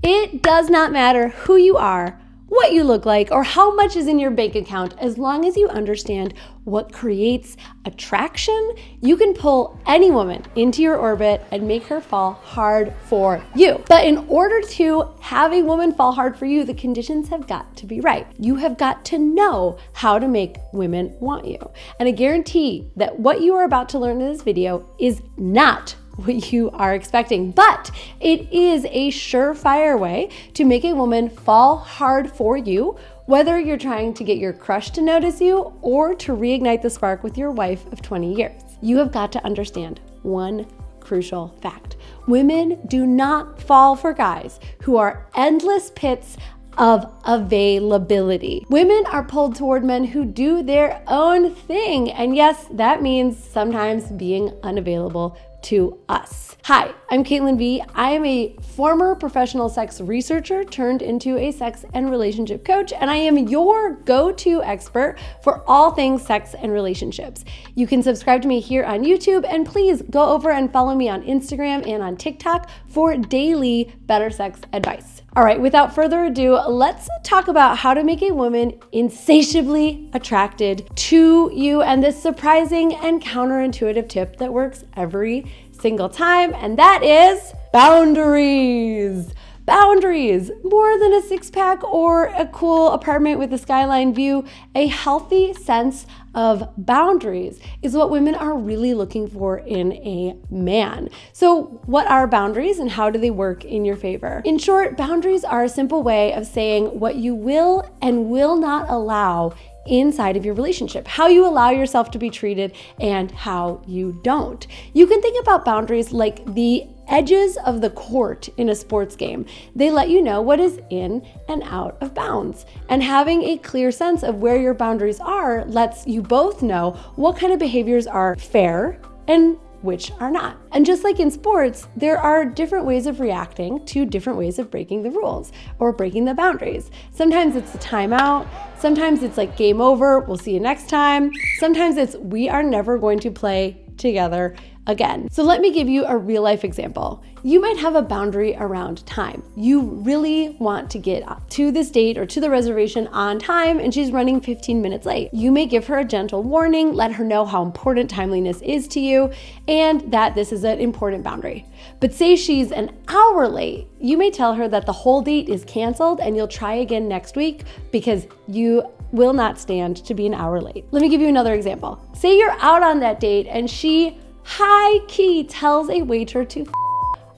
It does not matter who you are, what you look like, or how much is in your bank account. As long as you understand what creates attraction, you can pull any woman into your orbit and make her fall hard for you. But in order to have a woman fall hard for you, the conditions have got to be right. You have got to know how to make women want you. And I guarantee that what you are about to learn in this video is not what you are expecting, but it is a surefire way to make a woman fall hard for you, whether you're trying to get your crush to notice you or to reignite the spark with your wife of 20 years. You have got to understand one crucial fact. Women do not fall for guys who are endless pits of availability. Women are pulled toward men who do their own thing. And yes, that means sometimes being unavailable to us. Hi, I'm Caitlin V. I am a former professional sex researcher turned into a sex and relationship coach, and I am your go-to expert for all things sex and relationships. You can subscribe to me here on YouTube, and please go over and follow me on Instagram and on TikTok for daily better sex advice. All right, without further ado, let's talk about how to make a woman insatiably attracted to you, and this surprising and counterintuitive tip that works every single time, and that is boundaries. Boundaries, more than a six-pack or a cool apartment with a skyline view, a healthy sense of boundaries is what women are really looking for in a man. So what are boundaries and how do they work in your favor? In short, boundaries are a simple way of saying what you will and will not allow inside of your relationship, how you allow yourself to be treated and how you don't. You can think about boundaries like the edges of the court in a sports game. They let you know what is in and out of bounds. And having a clear sense of where your boundaries are lets you both know what kind of behaviors are fair and which are not. And just like in sports, there are different ways of reacting to different ways of breaking the rules or breaking the boundaries. Sometimes it's a timeout. Sometimes it's like game over, we'll see you next time. Sometimes it's we are never going to play together again. So let me give you a real life example. You might have a boundary around time. You really want to get to this date or to the reservation on time and she's running 15 minutes late. You may give her a gentle warning, let her know how important timeliness is to you and that this is an important boundary. But say she's an hour late, you may tell her that the whole date is canceled and you'll try again next week because you will not stand to be an hour late. Let me give you another example. Say you're out on that date and she high-key tells a waiter to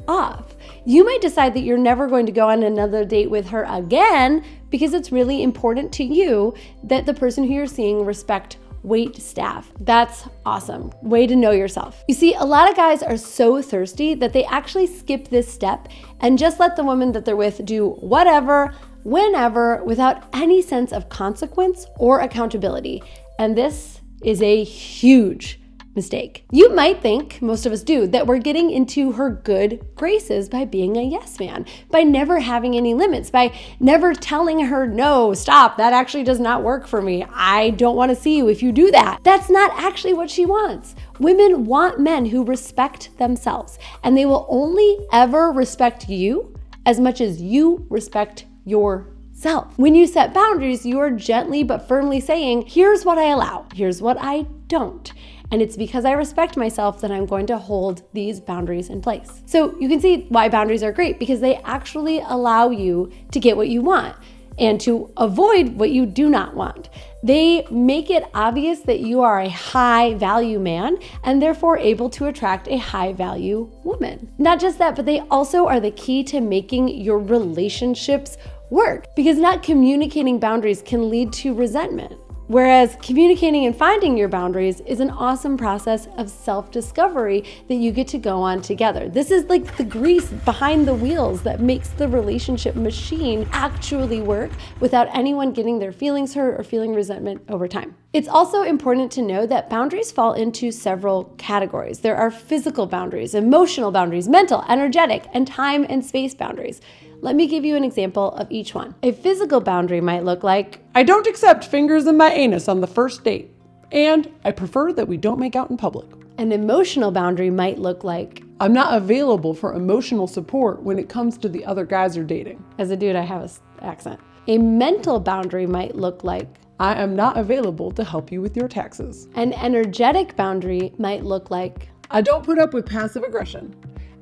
off. You might decide that you're never going to go on another date with her again because it's really important to you that the person who you're seeing respect wait staff. That's awesome. Way to know yourself. You see, a lot of guys are so thirsty that they actually skip this step and just let the woman that they're with do whatever, whenever, without any sense of consequence or accountability. And this is a huge mistake. You might think, most of us do, that we're getting into her good graces by being a yes man, by never having any limits, by never telling her, no, stop, that actually does not work for me. I don't want to see you if you do that. That's not actually what she wants. Women want men who respect themselves, and they will only ever respect you as much as you respect yourself. When you set boundaries, you are gently but firmly saying, here's what I allow, here's what I don't. And it's because I respect myself that I'm going to hold these boundaries in place. So you can see why boundaries are great because they actually allow you to get what you want and to avoid what you do not want. They make it obvious that you are a high value man and therefore able to attract a high value woman. Not just that, but they also are the key to making your relationships work because not communicating boundaries can lead to resentment. Whereas communicating and finding your boundaries is an awesome process of self-discovery that you get to go on together. This is like the grease behind the wheels that makes the relationship machine actually work without anyone getting their feelings hurt or feeling resentment over time. It's also important to know that boundaries fall into several categories. There are physical boundaries, emotional boundaries, mental, energetic, and time and space boundaries. Let me give you an example of each one. A physical boundary might look like, I don't accept fingers in my anus on the first date, and I prefer that we don't make out in public. An emotional boundary might look like, I'm not available for emotional support when it comes to the other guys you're dating. As a dude, I have an accent. A mental boundary might look like, I am not available to help you with your taxes. an energetic boundary might look like, I don't put up with passive aggression,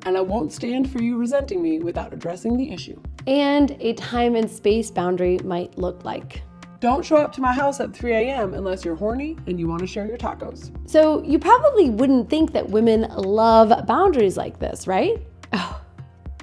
and I won't stand for you resenting me without addressing the issue. and a time and space boundary might look like. Don't show up to my house at 3 a.m. unless you're horny and you want to share your tacos. So you probably wouldn't think that women love boundaries like this, right? Oh,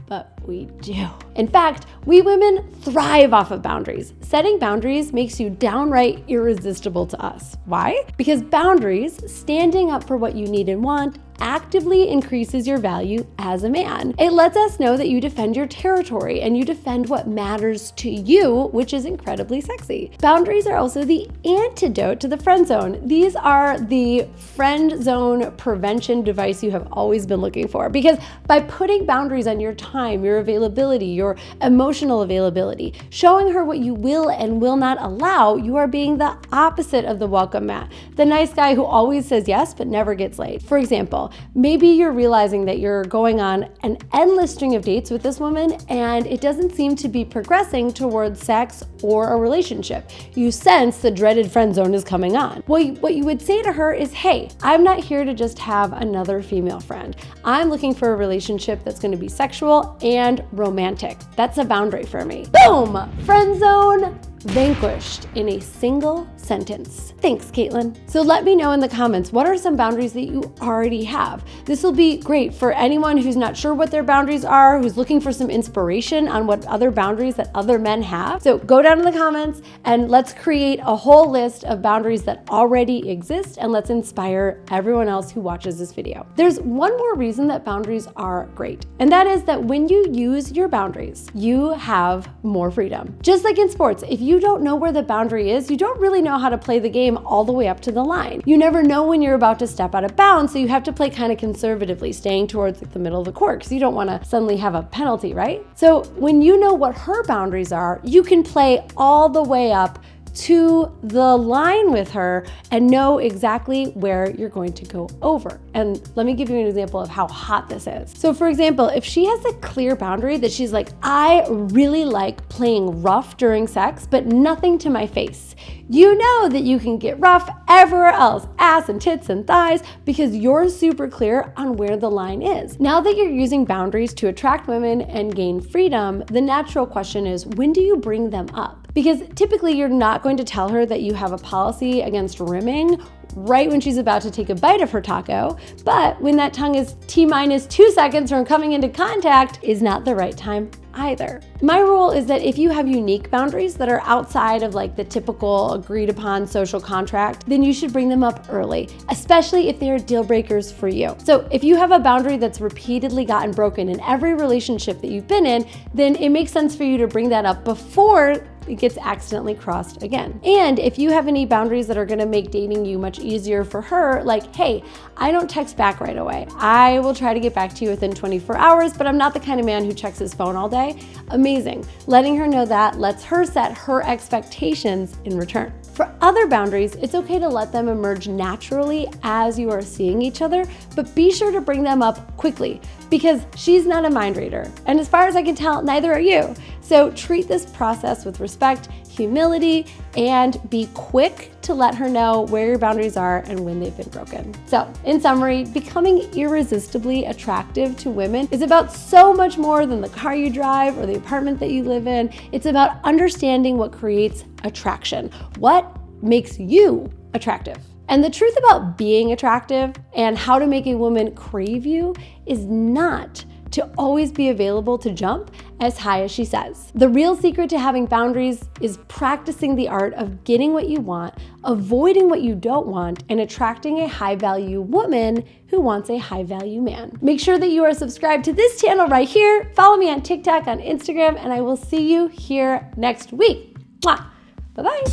but we do. In fact, we women thrive off of boundaries. Setting boundaries makes you downright irresistible to us. Why? Because boundaries, standing up for what you need and want, actively increases your value as a man. It lets us know that you defend your territory and you defend what matters to you, which is incredibly sexy. Boundaries are also the antidote to the friend zone. These are the friend zone prevention device you have always been looking for, because by putting boundaries on your time, your availability, your emotional availability, showing her what you will and will not allow, you are being the opposite of the welcome mat, the nice guy who always says yes but never gets laid. For example, maybe you're realizing that you're going on an endless string of dates with this woman and it doesn't seem to be progressing towards sex or a relationship. You sense the dreaded friend zone is coming on. Well, what you would say to her is, hey, I'm not here to just have another female friend. I'm looking for a relationship that's going to be sexual and romantic. That's a boundary for me. Boom! Friend zone vanquished in a single sentence. Thanks, Caitlin. So let me know in the comments, what are some boundaries that you already have? This will be great for anyone who's not sure what their boundaries are, who's looking for some inspiration on what other boundaries that other men have. So go down in the comments and let's create a whole list of boundaries that already exist, and let's inspire everyone else who watches this video. There's one more reason that boundaries are great, and that is that when you use your boundaries, you have more freedom. Just like in sports, if you don't know where the boundary is, you don't really know how to play the game all the way up to the line. You never know when you're about to step out of bounds, so you have to play kind of conservatively, staying towards the middle of the court because you don't want to suddenly have a penalty, right? So when you know what her boundaries are, you can play all the way up to the line with her and know exactly where you're going to go over. And let me give you an example of how hot this is. So for example, if she has a clear boundary that she's like, I really like playing rough during sex, but nothing to my face. You know that you can get rough everywhere else, ass and tits and thighs, because you're super clear on where the line is. Now that you're using boundaries to attract women and gain freedom, the natural question is, when do you bring them up? Because typically you're not going to tell her that you have a policy against rimming right when she's about to take a bite of her taco, but when that tongue is T-minus 2 seconds from coming into contact is not the right time either. My rule is that if you have unique boundaries that are outside of like the typical agreed upon social contract, then you should bring them up early, especially if they are deal breakers for you. So if you have a boundary that's repeatedly gotten broken in every relationship that you've been in, then it makes sense for you to bring that up before it gets accidentally crossed again. And if you have any boundaries that are gonna make dating you much easier for her, like, hey, I don't text back right away. I will try to get back to you within 24 hours, but I'm not the kind of man who checks his phone all day. Amazing. Letting her know that lets her set her expectations in return. For other boundaries, it's okay to let them emerge naturally as you are seeing each other, but be sure to bring them up quickly because she's not a mind reader. And as far as I can tell, neither are you. So treat this process with respect, humility, and be quick to let her know where your boundaries are and when they've been broken. So in summary, becoming irresistibly attractive to women is about so much more than the car you drive or the apartment that you live in. It's about understanding what creates attraction, what makes you attractive. And the truth about being attractive and how to make a woman crave you is not to always be available to jump as high as she says. The real secret to having boundaries is practicing the art of getting what you want, avoiding what you don't want, and attracting a high-value woman who wants a high-value man. Make sure that you are subscribed to this channel right here. Follow me on TikTok, on Instagram, and I will see you here next week. Mwah! Bye-bye.